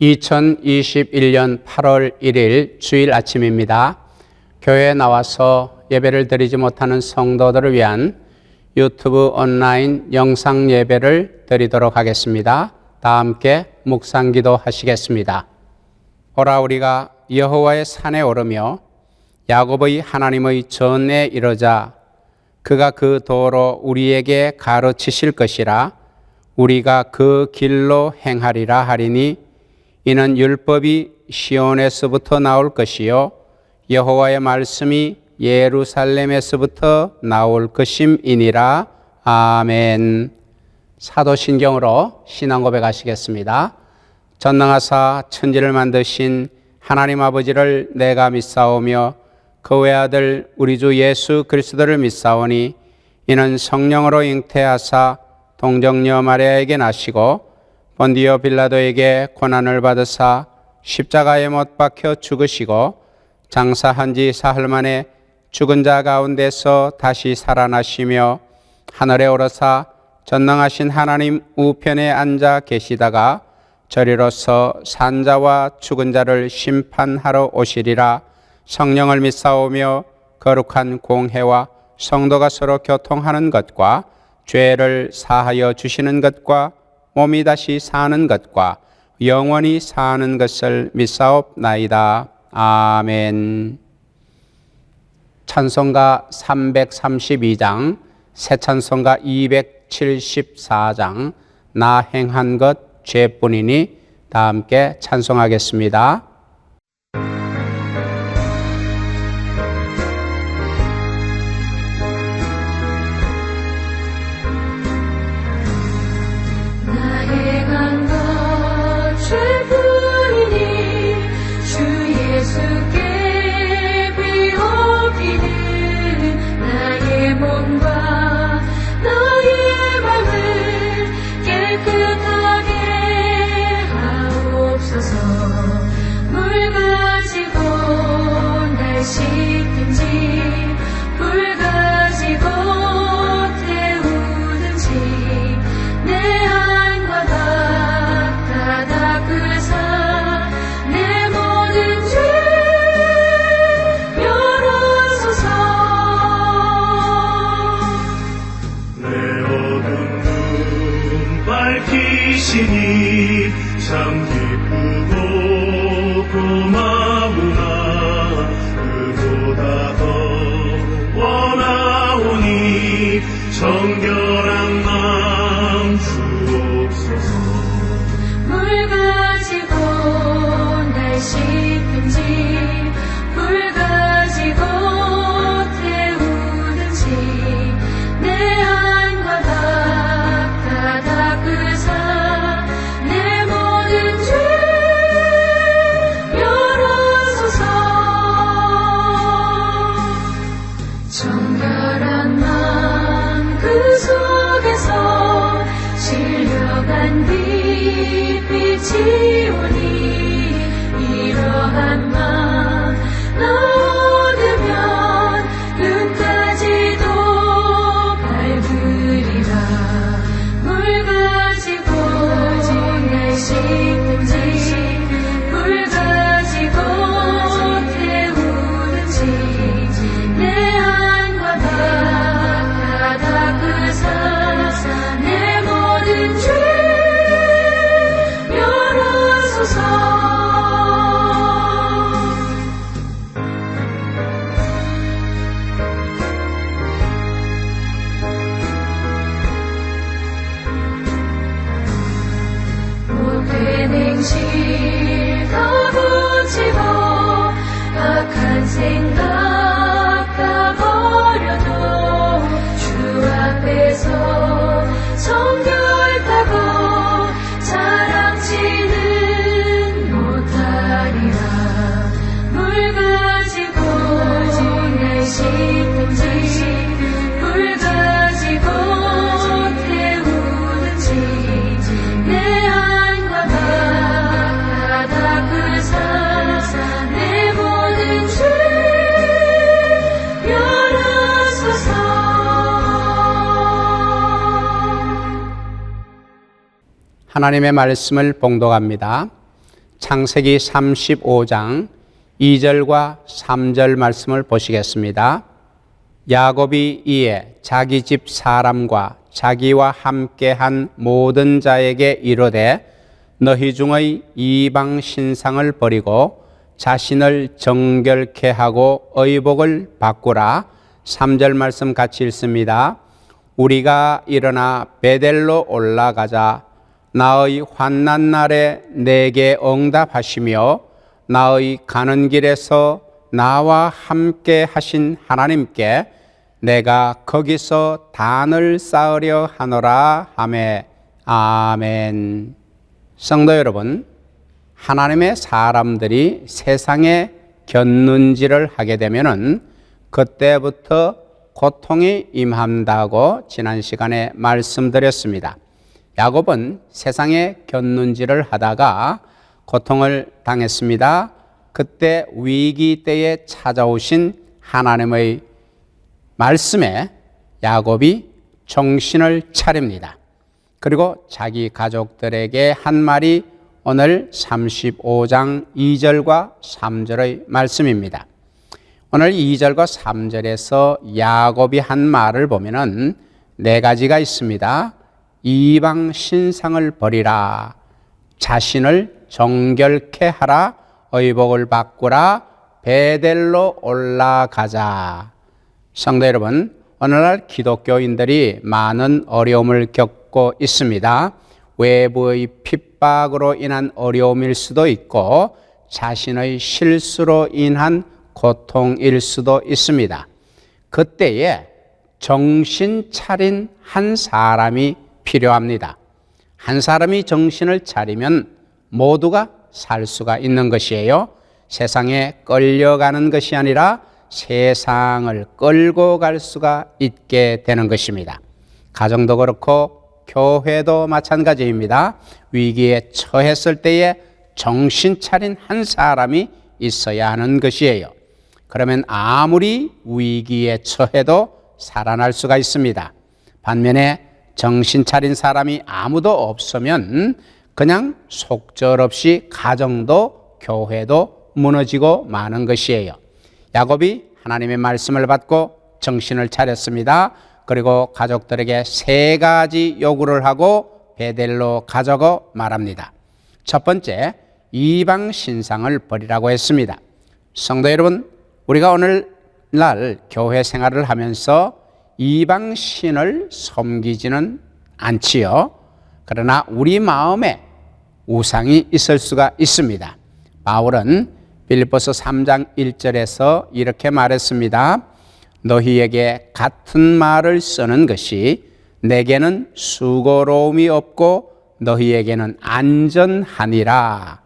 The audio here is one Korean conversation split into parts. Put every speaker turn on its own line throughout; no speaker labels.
2021년 8월 1일 주일 아침입니다. 교회에 나와서 예배를 드리지 못하는 성도들을 위한 유튜브 온라인 영상 예배를 드리도록 하겠습니다. 다 함께 묵상기도 하시겠습니다. 오라 우리가 여호와의 산에 오르며 야곱의 하나님의 전에 이르자 그가 그 도로 우리에게 가르치실 것이라 우리가 그 길로 행하리라 하리니 이는 율법이 시온에서부터 나올 것이요 여호와의 말씀이 예루살렘에서부터 나올 것임이니라. 아멘. 사도신경으로 신앙 고백하시겠습니다. 전능하사 천지를 만드신 하나님 아버지를 내가 믿사오며 그 외아들 우리 주 예수 그리스도를 믿사오니 이는 성령으로 잉태하사 동정녀 마리아에게 나시고 본디오 빌라도에게 고난을 받으사 십자가에 못 박혀 죽으시고 장사한 지 사흘 만에 죽은 자 가운데서 다시 살아나시며 하늘에 오르사 전능하신 하나님 우편에 앉아 계시다가 저리로서 산자와 죽은 자를 심판하러 오시리라. 성령을 믿사오며 거룩한 공회와 성도가 서로 교통하는 것과 죄를 사하여 주시는 것과 몸이 다시 사는 것과 영원히 사는 것을 믿사옵나이다. 아멘. 찬송가 332장, 새 찬송가 274장, 나 행한 것 죄뿐이니 다 함께 찬송하겠습니다.
참 기쁘고 고마우나 그보다 더 원하오니 정결한 마음 주옵소서.
물 가지고 날 씻든지 불 가지고 태우든지 내 안과 다 닦으사 정결한 마음 그 속에서 신령한 빛이 오니 이러한 마음 얻으면 눈까지도 밝으리라. 물 가지고 날 씻든지 불 가지고 태우든지 내 내 모든 죄 열어소서. 못된 행실 다 고치고 악한 생각 다 버려도 주 앞에서 정결하고 자랑치는 못하리라. 물 가지고 날 씻든지 불 가지고 태우든지 내 안과 다 닦으사 내 모든 죄 열어소서.
하나님의 말씀을 봉독합니다. 창세기 35장 2절과 3절 말씀을 보시겠습니다. 야곱이 이에 자기 집 사람과 자기와 함께한 모든 자에게 이르되 너희 중의 이방 신상을 버리고 자신을 정결케 하고 의복을 바꾸라. 3절 말씀 같이 읽습니다. 우리가 일어나 베델로 올라가자. 나의 환난 날에 내게 응답하시며 나의 가는 길에서 나와 함께 하신 하나님께 내가 거기서 단을 쌓으려 하노라 하매. 아멘. 성도 여러분, 하나님의 사람들이 세상에 곁눈질을 하게 되면은 그때부터 고통이 임한다고 지난 시간에 말씀드렸습니다. 야곱은 세상에 곁눈질을 하다가 고통을 당했습니다. 그때 위기 때에 찾아오신 하나님의 말씀에 야곱이 정신을 차립니다. 그리고 자기 가족들에게 한 말이 오늘 35장 2절과 3절의 말씀입니다. 오늘 2절과 3절에서 야곱이 한 말을 보면은 네 가지가 있습니다. 이방 신상을 버리라, 자신을 정결케 하라, 의복을 바꾸라, 베델로 올라가자. 성도 여러분, 오늘날 기독교인들이 많은 어려움을 겪고 있습니다. 외부의 핍박으로 인한 어려움일 수도 있고 자신의 실수로 인한 고통일 수도 있습니다. 그때에 정신 차린 한 사람이 필요합니다. 한 사람이 정신을 차리면 모두가 살 수가 있는 것이에요. 세상에 끌려가는 것이 아니라 세상을 끌고 갈 수가 있게 되는 것입니다. 가정도 그렇고 교회도 마찬가지입니다. 위기에 처했을 때에 정신 차린 한 사람이 있어야 하는 것이에요. 그러면 아무리 위기에 처해도 살아날 수가 있습니다. 반면에 정신 차린 사람이 아무도 없으면 그냥 속절없이 가정도 교회도 무너지고 마는 것이에요. 야곱이 하나님의 말씀을 받고 정신을 차렸습니다. 그리고 가족들에게 세 가지 요구를 하고 베델로 가자고 말합니다. 첫 번째, 이방 신상을 버리라고 했습니다. 성도 여러분, 우리가 오늘날 교회 생활을 하면서 이방 신을 섬기지는 않지요. 그러나 우리 마음에 우상이 있을 수가 있습니다. 바울은 빌립보서 3장 1절에서 이렇게 말했습니다. 너희에게 같은 말을 쓰는 것이 내게는 수고로움이 없고 너희에게는 안전하니라.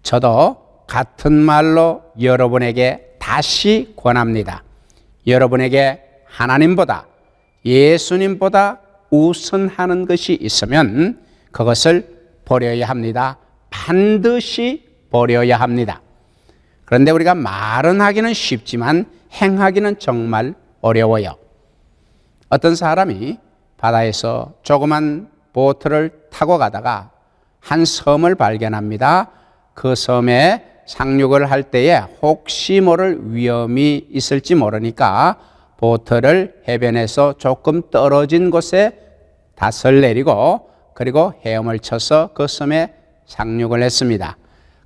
저도 같은 말로 여러분에게 다시 권합니다. 여러분에게 하나님보다 예수님보다 우선하는 것이 있으면 그것을 버려야 합니다. 반드시 버려야 합니다. 그런데 우리가 말은 하기는 쉽지만 행하기는 정말 어려워요. 어떤 사람이 바다에서 조그만 보트를 타고 가다가 한 섬을 발견합니다. 그 섬에 상륙을 할 때에 혹시 모를 위험이 있을지 모르니까 보트를 해변에서 조금 떨어진 곳에 닷을 내리고 그리고 헤엄을 쳐서 그 섬에 상륙을 했습니다.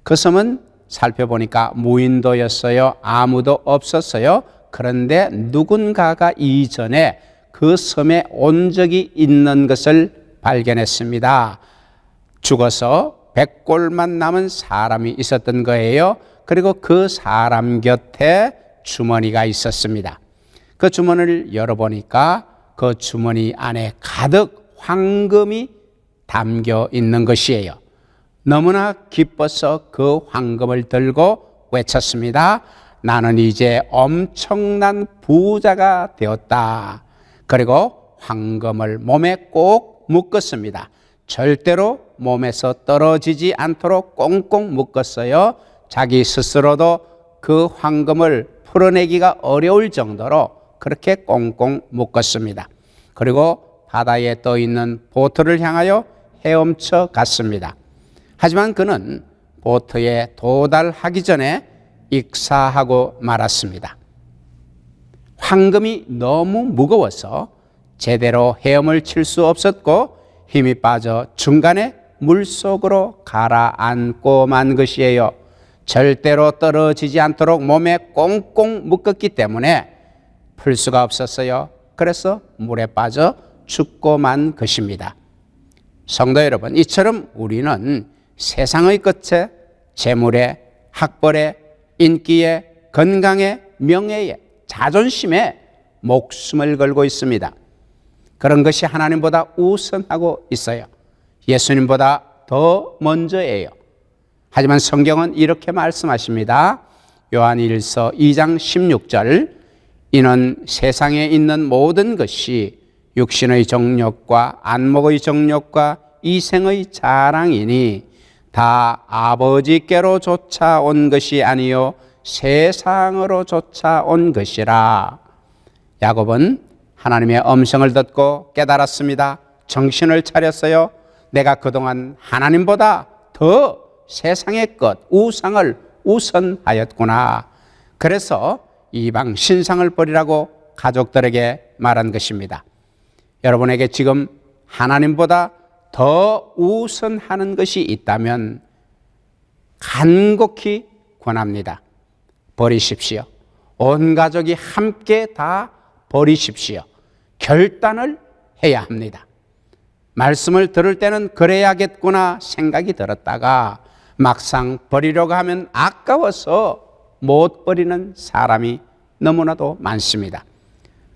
그 섬은 살펴보니까 무인도였어요. 아무도 없었어요. 그런데 누군가가 이전에 그 섬에 온 적이 있는 것을 발견했습니다. 죽어서 100골만 남은 사람이 있었던 거예요. 그리고 그 사람 곁에 주머니가 있었습니다. 그 주머니를 열어보니까 그 주머니 안에 가득 황금이 담겨 있는 것이에요. 너무나 기뻐서 그 황금을 들고 외쳤습니다. 나는 이제 엄청난 부자가 되었다. 그리고 황금을 몸에 꼭 묶었습니다. 절대로 몸에서 떨어지지 않도록 꽁꽁 묶었어요. 자기 스스로도 그 황금을 풀어내기가 어려울 정도로 그렇게 꽁꽁 묶었습니다. 그리고 바다에 떠 있는 보트를 향하여 헤엄쳐 갔습니다. 하지만 그는 보트에 도달하기 전에 익사하고 말았습니다. 황금이 너무 무거워서 제대로 헤엄을 칠 수 없었고 힘이 빠져 중간에 물속으로 가라앉고 만 것이에요. 절대로 떨어지지 않도록 몸에 꽁꽁 묶었기 때문에 풀 수가 없었어요. 그래서 물에 빠져 죽고 만 것입니다. 성도 여러분, 이처럼 우리는 세상의 끝에 재물에, 학벌에, 인기에, 건강에, 명예에, 자존심에 목숨을 걸고 있습니다. 그런 것이 하나님보다 우선하고 있어요. 예수님보다 더 먼저예요. 하지만 성경은 이렇게 말씀하십니다. 요한일서 2장 16절, 이는 세상에 있는 모든 것이 육신의 정욕과 안목의 정욕과 이생의 자랑이니 다 아버지께로 쫓아온 것이 아니요 세상으로 쫓아온 것이라. 야곱은 하나님의 음성을 듣고 깨달았습니다. 정신을 차렸어요. 내가 그동안 하나님보다 더 세상의 것, 우상을 우선하였구나. 그래서 이방 신상을 버리라고 가족들에게 말한 것입니다. 여러분에게 지금 하나님보다 더 우선하는 것이 있다면 간곡히 권합니다. 버리십시오. 온 가족이 함께 다 버리십시오. 결단을 해야 합니다. 말씀을 들을 때는 그래야겠구나 생각이 들었다가 막상 버리려고 하면 아까워서 못 버리는 사람이 너무나도 많습니다.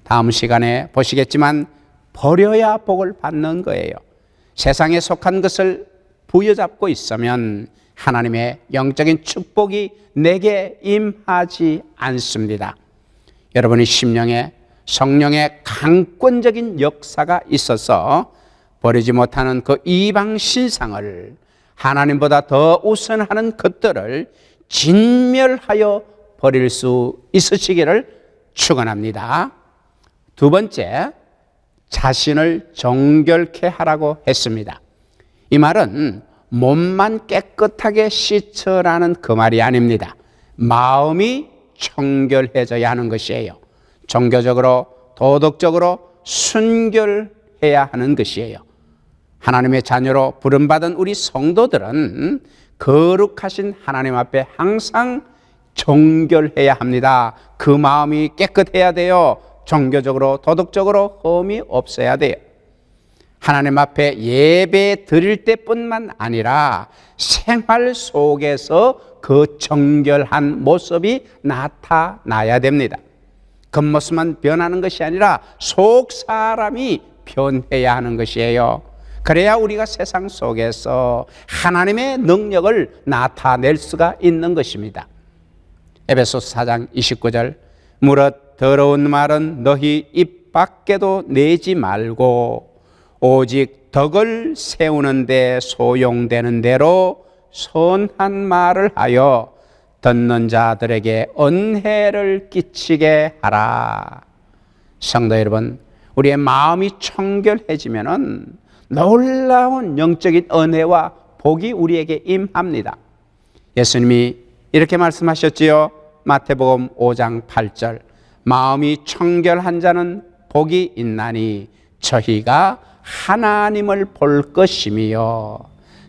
다음 시간에 보시겠지만 버려야 복을 받는 거예요. 세상에 속한 것을 부여잡고 있으면 하나님의 영적인 축복이 내게 임하지 않습니다. 여러분의 심령에 성령의 강권적인 역사가 있어서 버리지 못하는 그 이방 신상을, 하나님보다 더 우선하는 것들을 진멸하여 버릴 수 있으시기를 축원합니다. 두 번째, 자신을 정결케 하라고 했습니다. 이 말은 몸만 깨끗하게 씻으라는 그 말이 아닙니다. 마음이 청결해져야 하는 것이에요. 종교적으로, 도덕적으로 순결해야 하는 것이에요. 하나님의 자녀로 부름받은 우리 성도들은 거룩하신 하나님 앞에 항상 정결해야 합니다. 그 마음이 깨끗해야 돼요. 종교적으로, 도덕적으로 흠이 없어야 돼요. 하나님 앞에 예배 드릴 때뿐만 아니라 생활 속에서 그 정결한 모습이 나타나야 됩니다. 겉모습만 변하는 것이 아니라 속 사람이 변해야 하는 것이에요. 그래야 우리가 세상 속에서 하나님의 능력을 나타낼 수가 있는 것입니다. 에베소서 4장 29절, 무릇 더러운 말은 너희 입 밖에도 내지 말고 오직 덕을 세우는 데 소용되는 대로 선한 말을 하여 듣는 자들에게 은혜를 끼치게 하라. 성도 여러분, 우리의 마음이 청결해지면은 놀라운 영적인 은혜와 복이 우리에게 임합니다. 예수님이 이렇게 말씀하셨지요. 마태복음 5장 8절, 마음이 청결한 자는 복이 있나니 저희가 하나님을 볼 것이며.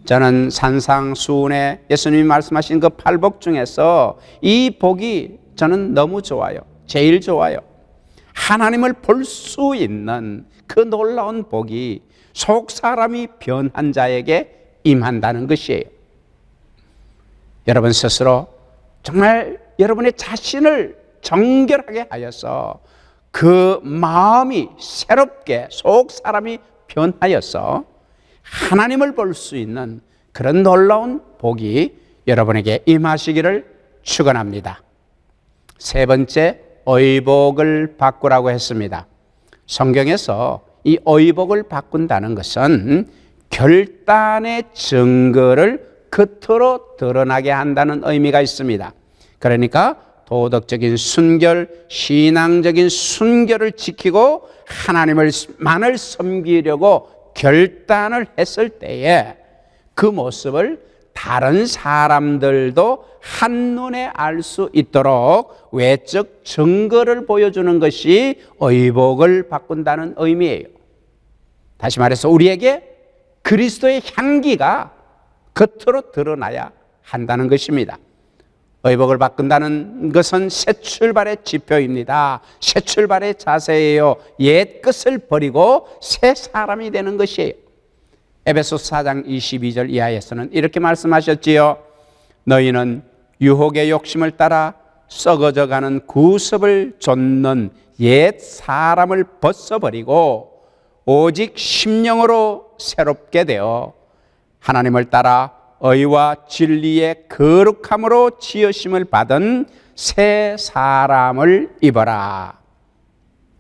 저는 산상수훈에 예수님이 말씀하신 그 8복 중에서 이 복이 저는 너무 좋아요. 제일 좋아요. 하나님을 볼 수 있는 그 놀라운 복이 속 사람이 변한 자에게 임한다는 것이에요. 여러분 스스로 정말 여러분의 자신을 정결하게 하여서 그 마음이 새롭게 속 사람이 변하여서 하나님을 볼 수 있는 그런 놀라운 복이 여러분에게 임하시기를 축원합니다. 세 번째, 의복을 바꾸라고 했습니다. 성경에서 이 의복을 바꾼다는 것은 결단의 증거를 겉으로 드러나게 한다는 의미가 있습니다. 그러니까 도덕적인 순결, 신앙적인 순결을 지키고 하나님을만을 섬기려고 결단을 했을 때에 그 모습을 다른 사람들도 한눈에 알 수 있도록 외적 증거를 보여주는 것이 의복을 바꾼다는 의미예요. 다시 말해서 우리에게 그리스도의 향기가 겉으로 드러나야 한다는 것입니다. 의복을 바꾼다는 것은 새 출발의 지표입니다. 새 출발의 자세예요. 옛 것을 버리고 새 사람이 되는 것이에요. 에베소서 4장 22절 이하에서는 이렇게 말씀하셨지요. 너희는 유혹의 욕심을 따라 썩어져가는 구습을 좇는 옛 사람을 벗어버리고 오직 심령으로 새롭게 되어 하나님을 따라 의와 진리의 거룩함으로 지으심을 받은 새 사람을 입어라.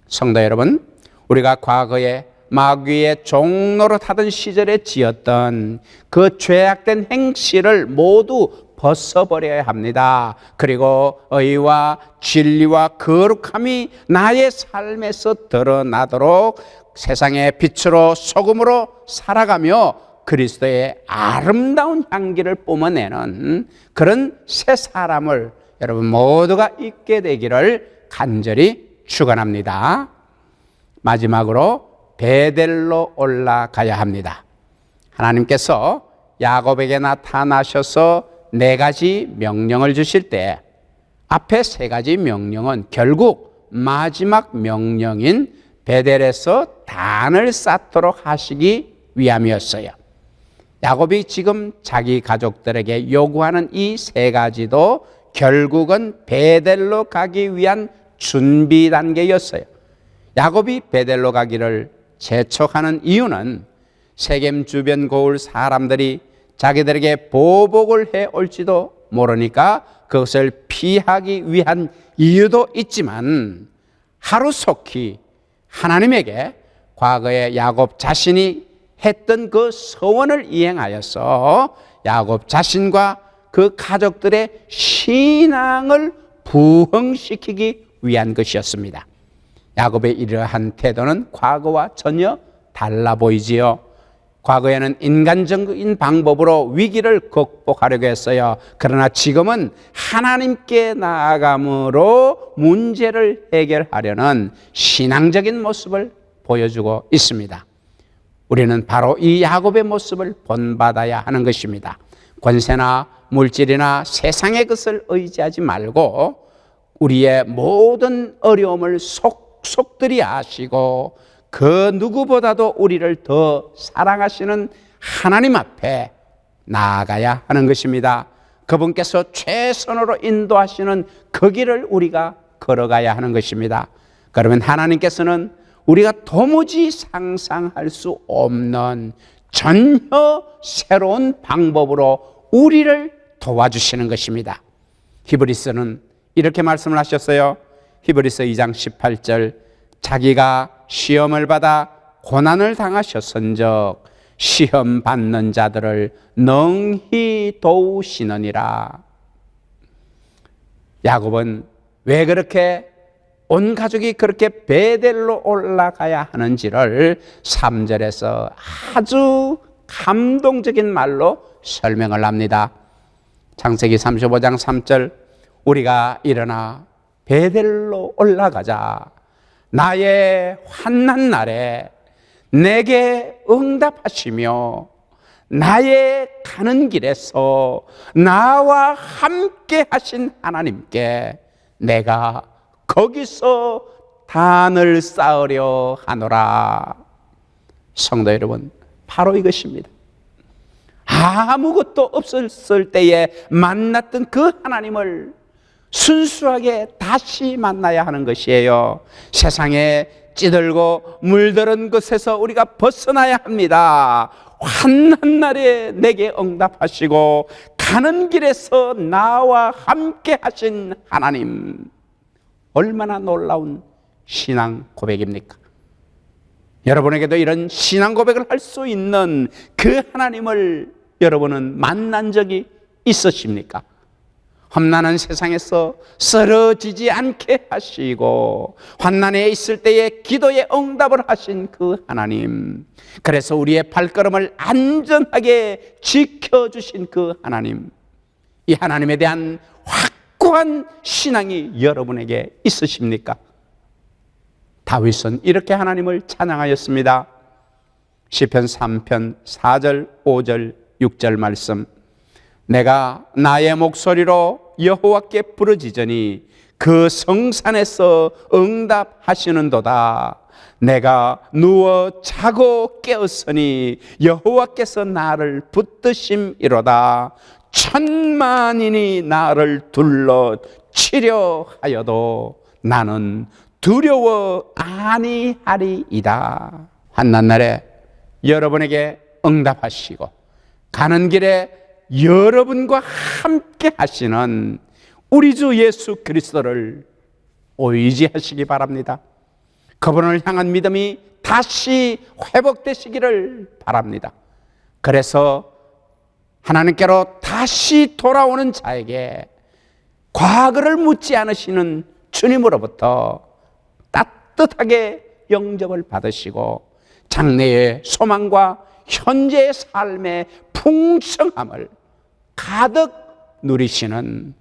성도 여러분, 우리가 과거에 마귀의 종노릇 하던 시절에 지었던 그 죄악된 행실을 모두 벗어버려야 합니다. 그리고 의와 진리와 거룩함이 나의 삶에서 드러나도록 세상의 빛으로 소금으로 살아가며 그리스도의 아름다운 향기를 뿜어내는 그런 새 사람을 여러분 모두가 입게 되기를 간절히 축원합니다. 마지막으로 베델로 올라가야 합니다. 하나님께서 야곱에게 나타나셔서 4가지 명령을 주실 때 앞에 3가지 명령은 결국 마지막 명령인 베델에서 단을 쌓도록 하시기 위함이었어요. 야곱이 지금 자기 가족들에게 요구하는 이 3가지도 결국은 베델로 가기 위한 준비 단계였어요. 야곱이 베델로 가기를 재촉하는 이유는 세겜 주변 고을 사람들이 자기들에게 보복을 해 올지도 모르니까 그것을 피하기 위한 이유도 있지만 하루속히 하나님에게 과거에 야곱 자신이 했던 그 서원을 이행하여서 야곱 자신과 그 가족들의 신앙을 부흥시키기 위한 것이었습니다. 야곱의 이러한 태도는 과거와 전혀 달라 보이지요. 과거에는 인간적인 방법으로 위기를 극복하려고 했어요. 그러나 지금은 하나님께 나아감으로 문제를 해결하려는 신앙적인 모습을 보여주고 있습니다. 우리는 바로 이 야곱의 모습을 본받아야 하는 것입니다. 권세나 물질이나 세상의 것을 의지하지 말고 우리의 모든 어려움을 속속들이 아시고 그 누구보다도 우리를 더 사랑하시는 하나님 앞에 나아가야 하는 것입니다. 그분께서 최선으로 인도하시는 그 길을 우리가 걸어가야 하는 것입니다. 그러면 하나님께서는 우리가 도무지 상상할 수 없는 전혀 새로운 방법으로 우리를 도와주시는 것입니다. 히브리서는 이렇게 말씀을 하셨어요. 히브리서 2장 18절 자기가 시험을 받아 고난을 당하셨은즉 시험 받는 자들을 능히 도우시느니라. 야곱은 왜 그렇게 온 가족이 그렇게 베델로 올라가야 하는지를 3절에서 아주 감동적인 말로 설명을 합니다. 창세기 35장 3절 우리가 일어나 베델로 올라가자. 나의 환난 날에 내게 응답하시며 나의 가는 길에서 나와 함께 하신 하나님께 내가 거기서 단을 쌓으려 하노라. 성도 여러분, 바로 이것입니다. 아무것도 없었을 때에 만났던 그 하나님을 순수하게 다시 만나야 하는 것이에요. 세상에 찌들고 물들은 것에서 우리가 벗어나야 합니다. 환난 날에 내게 응답하시고 가는 길에서 나와 함께 하신 하나님, 얼마나 놀라운 신앙 고백입니까? 여러분에게도 이런 신앙 고백을 할 수 있는 그 하나님을 여러분은 만난 적이 있으십니까? 험난한 세상에서 쓰러지지 않게 하시고 환난에 있을 때에 기도에 응답을 하신 그 하나님, 그래서 우리의 발걸음을 안전하게 지켜주신 그 하나님, 이 하나님에 대한 확고한 신앙이 여러분에게 있으십니까? 다윗은 이렇게 하나님을 찬양하였습니다. 시편 3편 4절 5절 6절 말씀, 내가 나의 목소리로 여호와께 부르짖으니 그 성산에서 응답하시는도다. 내가 누워 자고 깨었으니 여호와께서 나를 붙드심이로다. 천만인이 나를 둘러 치려 하여도 나는 두려워 아니하리이다. 환난날에 여러분에게 응답하시고 가는 길에 여러분과 함께 하시는 우리 주 예수 그리스도를 의지하시기 바랍니다. 그분을 향한 믿음이 다시 회복되시기를 바랍니다. 그래서 하나님께로 다시 돌아오는 자에게 과거를 묻지 않으시는 주님으로부터 따뜻하게 영접을 받으시고 장래의 소망과 현재의 삶의 풍성함을 가득 누리시는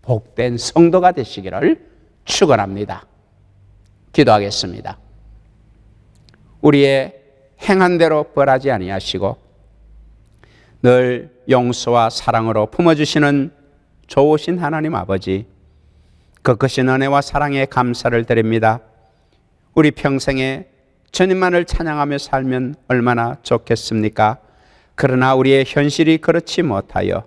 복된 성도가 되시기를 축원합니다. 기도하겠습니다. 우리의 행한 대로 벌하지 아니하시고 늘 용서와 사랑으로 품어주시는 좋으신 하나님 아버지, 그 크신 은혜와 사랑에 감사를 드립니다. 우리 평생에 주님만을 찬양하며 살면 얼마나 좋겠습니까? 그러나 우리의 현실이 그렇지 못하여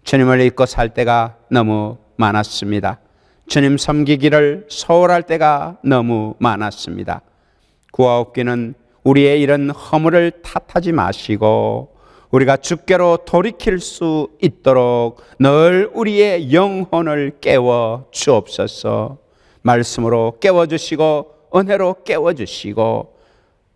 주님을 잊고 살 때가 너무 많았습니다. 주님 섬기기를 소홀할 때가 너무 많았습니다. 구하옵기는 우리의 이런 허물을 탓하지 마시고 우리가 주께로 돌이킬 수 있도록 늘 우리의 영혼을 깨워 주옵소서. 말씀으로 깨워주시고 은혜로 깨워주시고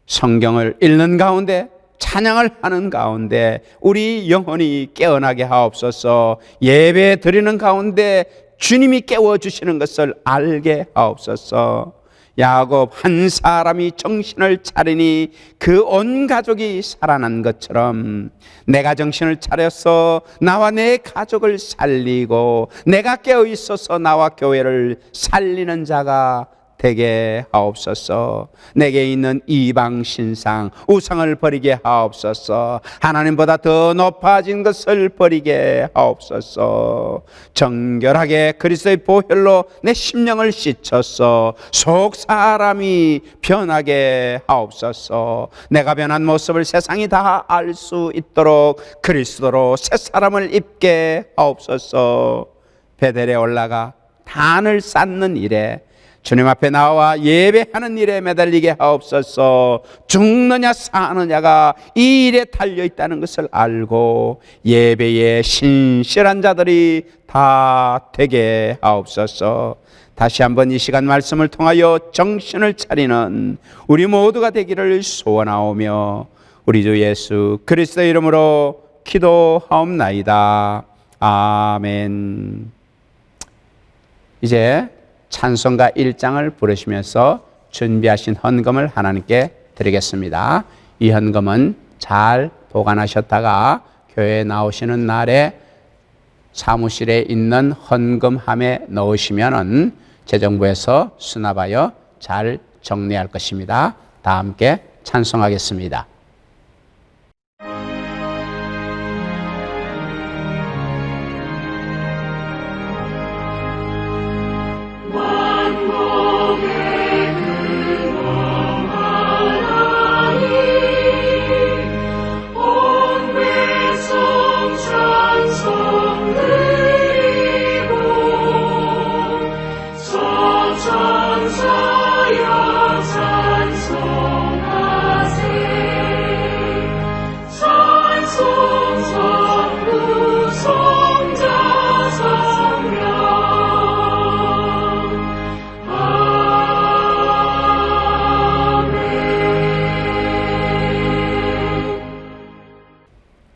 성경을 읽는 가운데 찬양을 하는 가운데 우리 영혼이 깨어나게 하옵소서. 예배 드리는 가운데 주님이 깨워주시는 것을 알게 하옵소서. 야곱 한 사람이 정신을 차리니 그 온 가족이 살아난 것처럼 내가 정신을 차려서 나와 내 가족을 살리고 내가 깨어 있어서 나와 교회를 살리는 자가 되게 하옵소서. 내게 있는 이방 신상 우상을 버리게 하옵소서. 하나님보다 더 높아진 것을 버리게 하옵소서. 정결하게 그리스도의 보혈로 내 심령을 씻어서 속 사람이 변하게 하옵소서. 내가 변한 모습을 세상이 다 알 수 있도록 그리스도로 새 사람을 입게 하옵소서. 베델에 올라가 단을 쌓는 일에 주님 앞에 나와 예배하는 일에 매달리게 하옵소서. 죽느냐 사느냐가 이 일에 달려있다는 것을 알고 예배에 신실한 자들이 다 되게 하옵소서. 다시 한번 이 시간 말씀을 통하여 정신을 차리는 우리 모두가 되기를 소원하오며 우리 주 예수 그리스도의 이름으로 기도하옵나이다. 아멘. 이제 찬송가 1장을 부르시면서 준비하신 헌금을 하나님께 드리겠습니다. 이 헌금은 잘 보관하셨다가 교회에 나오시는 날에 사무실에 있는 헌금함에 넣으시면 재정부에서 수납하여 잘 정리할 것입니다. 다 함께 찬송하겠습니다.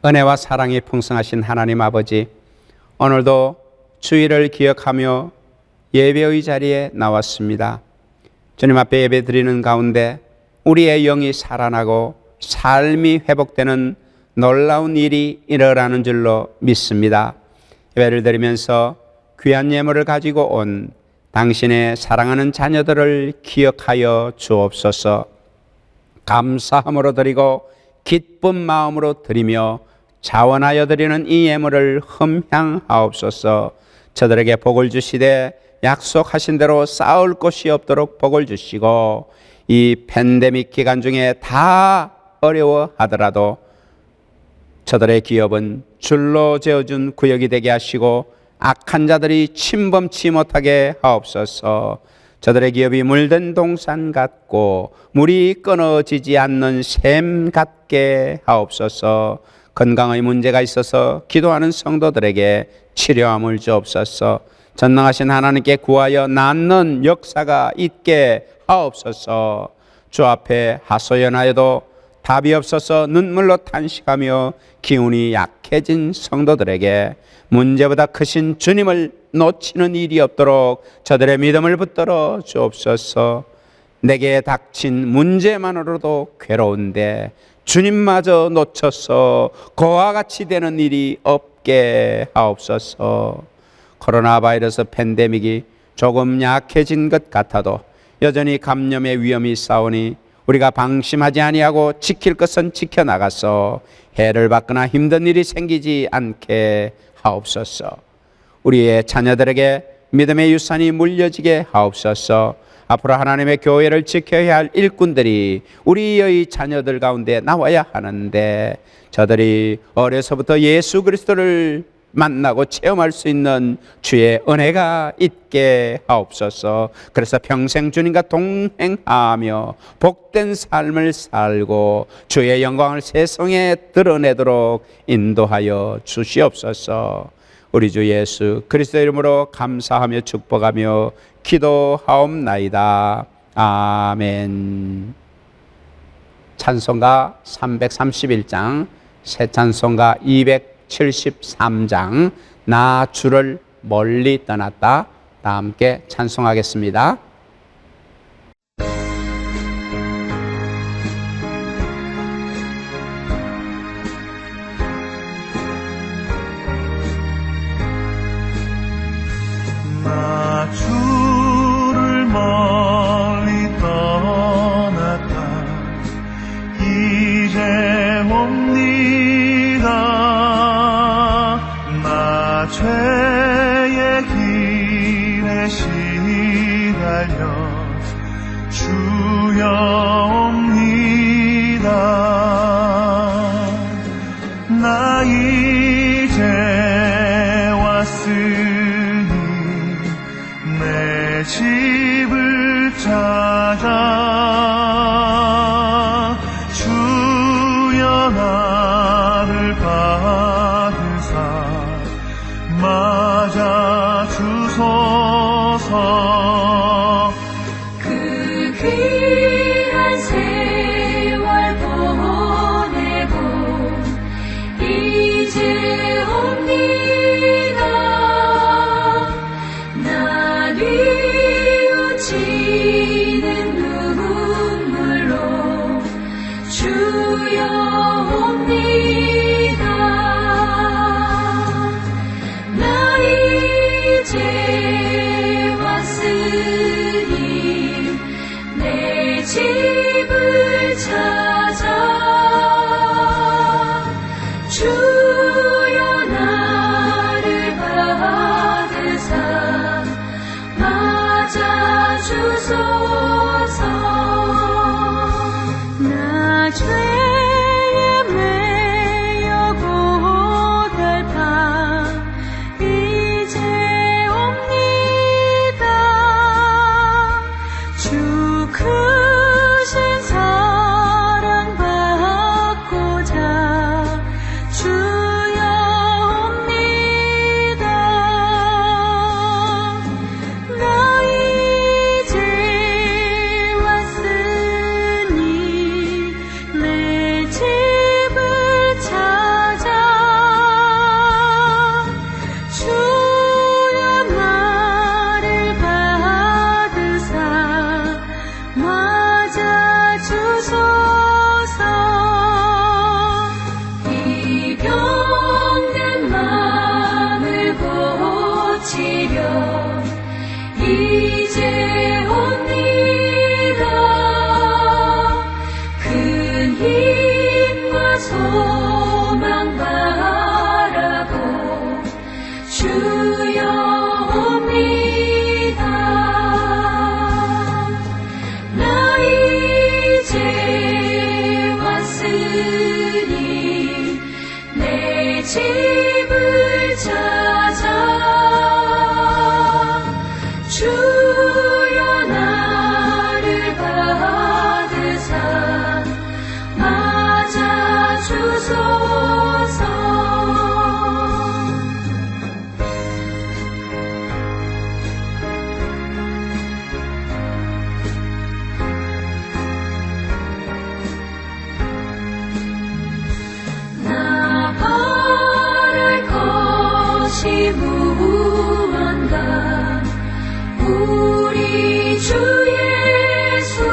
은혜와 사랑이 풍성하신 하나님 아버지, 오늘도 주일을 기억하며 예배의 자리에 나왔습니다. 주님 앞에 예배 드리는 가운데 우리의 영이 살아나고 삶이 회복되는 놀라운 일이 일어나는 줄로 믿습니다. 예배를 드리면서 귀한 예물을 가지고 온 당신의 사랑하는 자녀들을 기억하여 주옵소서. 감사함으로 드리고 기쁜 마음으로 드리며 자원하여 드리는 이 예물을 흠향하옵소서. 저들에게 복을 주시되 약속하신 대로 싸울 곳이 없도록 복을 주시고 이 팬데믹 기간 중에 다 어려워하더라도 저들의 기업은 줄로 재어준 구역이 되게 하시고 악한 자들이 침범치 못하게 하옵소서. 저들의 기업이 물든 동산 같고 물이 끊어지지 않는 샘 같게 하옵소서. 건강의 문제가 있어서 기도하는 성도들에게 치료함을 주옵소서. 전능하신 하나님께 구하여 낫는 역사가 있게 하옵소서. 주 앞에 하소연하여도 답이 없어서 눈물로 탄식하며 기운이 약해진 성도들에게 문제보다 크신 주님을 놓치는 일이 없도록 저들의 믿음을 붙들어 주옵소서. 내게 닥친 문제만으로도 괴로운데 주님마저 놓쳐서 그와 같이 되는 일이 없게 하옵소서. 코로나 바이러스 팬데믹이 조금 약해진 것 같아도 여전히 감염의 위험이 있사오니 우리가 방심하지 아니하고 지킬 것은 지켜나가서 해를 받거나 힘든 일이 생기지 않게 하옵소서. 우리의 자녀들에게 믿음의 유산이 물려지게 하옵소서. 앞으로 하나님의 교회를 지켜야 할 일꾼들이 우리의 자녀들 가운데 나와야 하는데 저들이 어려서부터 예수 그리스도를 만나고 체험할 수 있는 주의 은혜가 있게 하옵소서. 그래서 평생 주님과 동행하며 복된 삶을 살고 주의 영광을 세상에 드러내도록 인도하여 주시옵소서. 우리 주 예수 그리스도 이름으로 감사하며 축복하며 기도하옵나이다. 아멘. 찬송가 331장, 새 찬송가 273장 나 주를 멀리 떠났다. 다 함께 찬송하겠습니다.
나 주를 멀리 떠났다 이제 옵니다. 나 죄의 길에 시달려 주여 옵니다. 나 이제 왔으니 내 집을 찾아 주여 나를 받으사 맞아 주소서.
그 귀한 세월 보내고 이제 옵니다. 나 뉘우치는 눈물로 주여 옵니다. 나 이제 왔으니 내 집을 찾아 주여 나를 받으사 맞아 주소서. 나 죄에 매여 고달파 이제 옵니다. 주 크신 사랑 받고자 주여 옵니다. 나 이제 왔으니 내 소망 바라보 주여 옵니다. 나 이제 왔으니 내 집을 찾아 주여 나를 받으사 맞아 주소서. 나 바랄 것이 무언가 우리 주 예수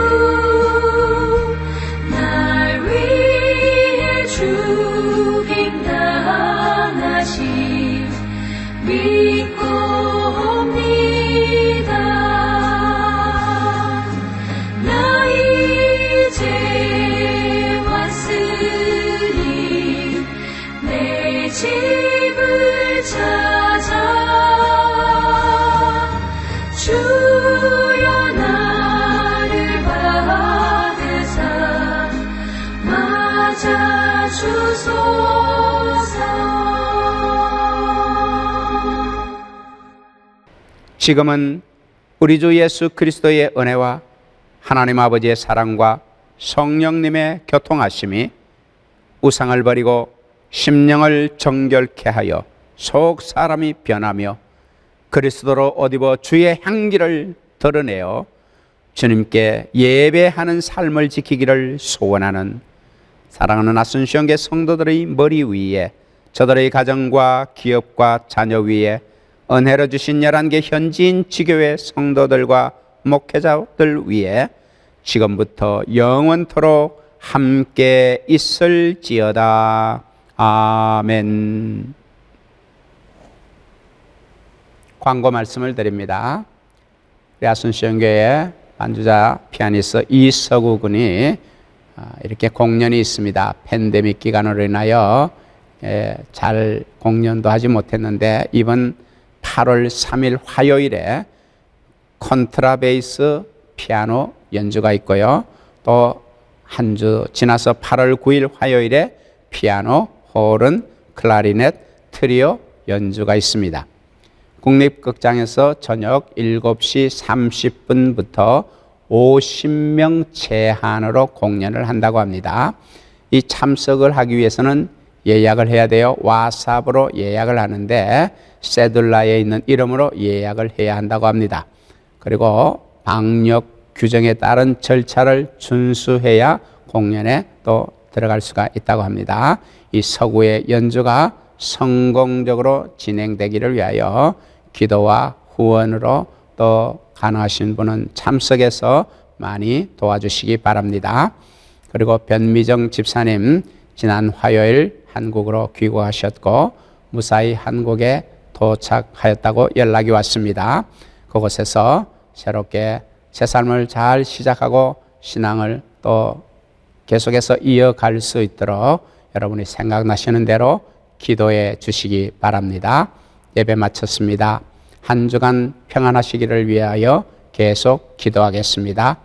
날 위해 죽임 당하시 믿고 옵니다. 나 이제 왔으니 내 집을 찾아 주여 나를 받으사 맞아 주소서.
지금은 우리 주 예수 그리스도의 은혜와 하나님 아버지의 사랑과 성령님의 교통하심이 우상을 버리고 심령을 정결케 하여 속 사람이 변하며 그리스도로 옷 입어 주의 향기를 드러내어 주님께 예배하는 삶을 지키기를 소원하는 사랑하는 아순시온교회 성도들의 머리 위에 저들의 가정과 기업과 자녀 위에 은혜로 주신 11개 현지인 지교회 성도들과 목회자들 위에 지금부터 영원토록 함께 있을지어다. 아멘. 광고 말씀을 드립니다. 우리 아순시온교회 반주자 피아니스트 이서구 군이 이렇게 공연이 있습니다. 팬데믹 기간으로 인하여 잘 공연도 하지 못했는데 이번 8월 3일 화요일에 컨트라베이스 피아노 연주가 있고요. 또 한 주 지나서 8월 9일 화요일에 피아노, 호른, 클라리넷, 트리오 연주가 있습니다. 국립극장에서 저녁 7시 30분부터 50명 제한으로 공연을 한다고 합니다. 이 참석을 하기 위해서는 예약을 해야 돼요. 왓삽으로 예약을 하는데 세둘라에 있는 이름으로 예약을 해야 한다고 합니다. 그리고 방역 규정에 따른 절차를 준수해야 공연에 또 들어갈 수가 있다고 합니다. 이 서구의 연주가 성공적으로 진행되기를 위하여 기도와 후원으로 또 가능하신 분은 참석해서 많이 도와주시기 바랍니다. 그리고 변미정 집사님 지난 화요일 한국으로 귀국하셨고 무사히 한국에 도착하였다고 연락이 왔습니다. 그곳에서 새롭게 새 삶을 잘 시작하고 신앙을 또 계속해서 이어갈 수 있도록 여러분이 생각나시는 대로 기도해 주시기 바랍니다. 예배 마쳤습니다. 한 주간 평안하시기를 위하여 계속 기도하겠습니다.